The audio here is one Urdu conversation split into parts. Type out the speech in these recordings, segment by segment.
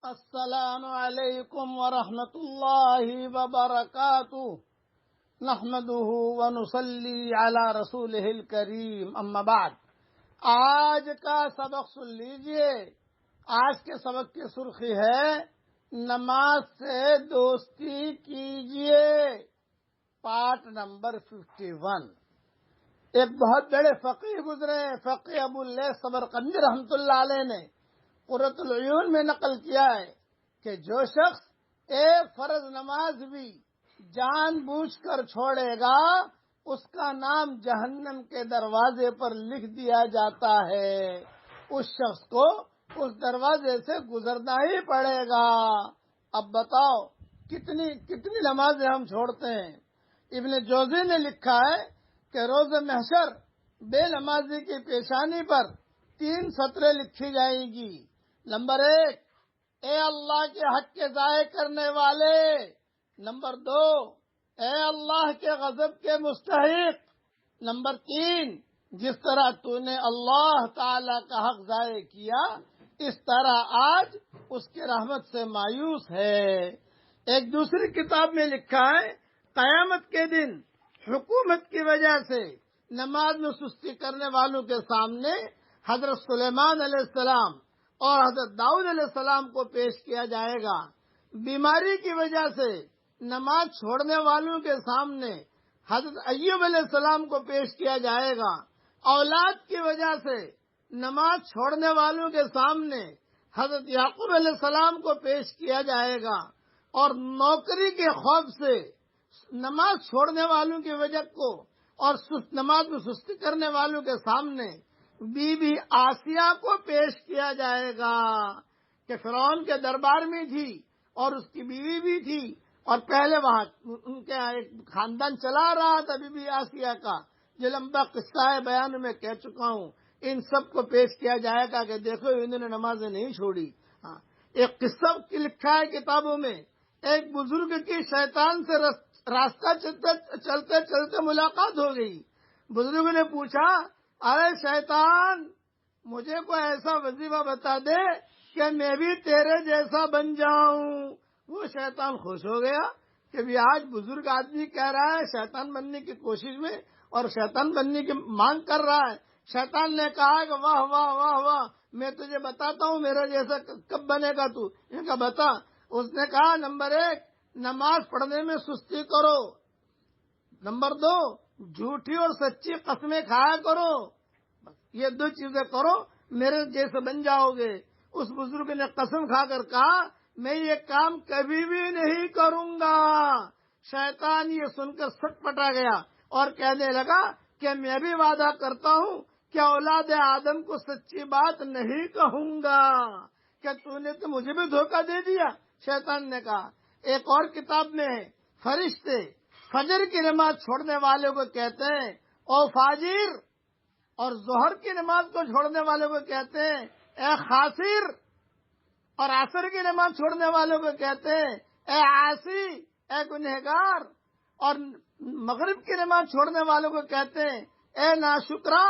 السلام علیکم ورحمۃ اللہ وبرکاتہ نحمده ونصلی علی رسولہ الکریم اما بعد۔ آج کا سبق سن لیجئے۔ آج کے سبق کی سرخی ہے نماز سے دوستی کیجئے، پارٹ نمبر 51۔ ایک بہت بڑے فقیہ گزرے، فقیہ ابو اللیث سمرقندی رحمۃ اللہ علیہ نے قرۃ العیون میں نقل کیا ہے کہ جو شخص ایک فرض نماز بھی جان بوجھ کر چھوڑے گا اس کا نام جہنم کے دروازے پر لکھ دیا جاتا ہے، اس شخص کو اس دروازے سے گزرنا ہی پڑے گا۔ اب بتاؤ کتنی نمازیں ہم چھوڑتے ہیں۔ ابن جوزی نے لکھا ہے کہ روز محشر بے نمازی کی پیشانی پر 3 سطریں لکھی جائیں گی۔ نمبر 1، اے اللہ کے حق کے ضائع کرنے والے۔ نمبر 2، اے اللہ کے غضب کے مستحق۔ نمبر 3، جس طرح تو نے اللہ تعالی کا حق ضائع کیا اس طرح آج اس کی رحمت سے مایوس ہے۔ ایک دوسری کتاب میں لکھا ہے قیامت کے دن حکومت کی وجہ سے نماز میں سستی کرنے والوں کے سامنے حضرت سلیمان علیہ السلام اور حضرت داؤد علیہ السلام کو پیش کیا جائے گا۔ بیماری کی وجہ سے نماز چھوڑنے والوں کے سامنے حضرت ایوب علیہ السلام کو پیش کیا جائے گا۔ اولاد کی وجہ سے نماز چھوڑنے والوں کے سامنے حضرت یعقوب علیہ السلام کو پیش کیا جائے گا، اور نوکری کے خوف سے نماز چھوڑنے والوں کی وجہ کو اور نماز میں سستی کرنے والوں کے سامنے بی بی آسیہ کو پیش کیا جائے گا کہ فرعون کے دربار میں تھی اور اس کی بیوی بھی تھی، اور پہلے وہاں ان کے ایک خاندان چلا رہا تھا بی بی آسیہ کا، جو لمبا قصہ ہے، بیان میں کہہ چکا ہوں۔ ان سب کو پیش کیا جائے گا کہ دیکھو انہوں نے نمازیں نہیں چھوڑی۔ ایک قصہ لکھا ہے کتابوں میں، ایک بزرگ کی شیطان سے راستہ چلتے چلتے ملاقات ہو گئی۔ بزرگ نے پوچھا، ارے شیطان، مجھے کوئی ایسا وظیفہ بتا دے کہ میں بھی تیرے جیسا بن جاؤں۔ وہ شیطان خوش ہو گیا کہ بھی آج بزرگ آدمی کہہ رہا ہے شیطان بننے کی کوشش میں اور شیطان بننے کی مانگ کر رہا ہے۔ شیطان نے کہا کہ واہ واہ واہ واہ، میں تجھے بتاتا ہوں میرا جیسا کب بنے گا تو۔ ان کا بتا۔ اس نے کہا نمبر 1، نماز پڑھنے میں سستی کرو۔ نمبر 2، جھوٹی اور سچی قسمیں کھایا کرو۔ یہ 2 چیزیں کرو، میرے جیسے بن جاؤ گے۔ اس بزرگ نے قسم کھا کر کہا میں یہ کام کبھی بھی نہیں کروں گا۔ شیطان یہ سن کر سٹ پٹا گیا اور کہنے لگا کہ میں بھی وعدہ کرتا ہوں کہ اولاد آدم کو سچی بات نہیں کہوں گا۔ کہ تو نے تو مجھے بھی دھوکہ دے دیا، شیطان نے کہا۔ ایک اور کتاب میں ہے فرشتے فجر کی نماز چھوڑنے والوں کو کہتے ہیں او فاجر، اور ظہر کی نماز کو چھوڑنے والوں کو کہتے ہیں اے خاسر، اور عصر کی نماز چھوڑنے والوں کو کہتے ہیں اے عاصی، اے گنہگار، اور مغرب کی نماز چھوڑنے والوں کو کہتے ہیں اے ناشکرا،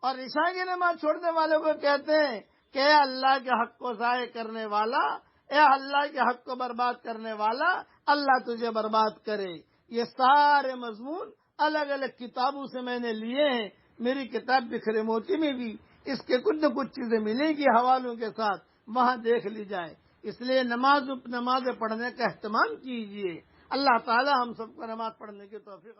اور عشاء کی نماز چھوڑنے والوں کو کہتے ہیں کہ اے اللہ کے حق کو ضائع کرنے والا، اے اللہ کے حق کو برباد کرنے والا، اللہ تجھے برباد کرے۔ یہ سارے مضمون الگ الگ کتابوں سے میں نے لیے ہیں۔ میری کتاب بکھرے موتی میں بھی اس کے کچھ نہ کچھ چیزیں ملیں گی حوالوں کے ساتھ، وہاں دیکھ لی جائے۔ اس لیے نمازیں پڑھنے کا اہتمام کیجیے۔ اللہ تعالی ہم سب کو نماز پڑھنے کی توفیق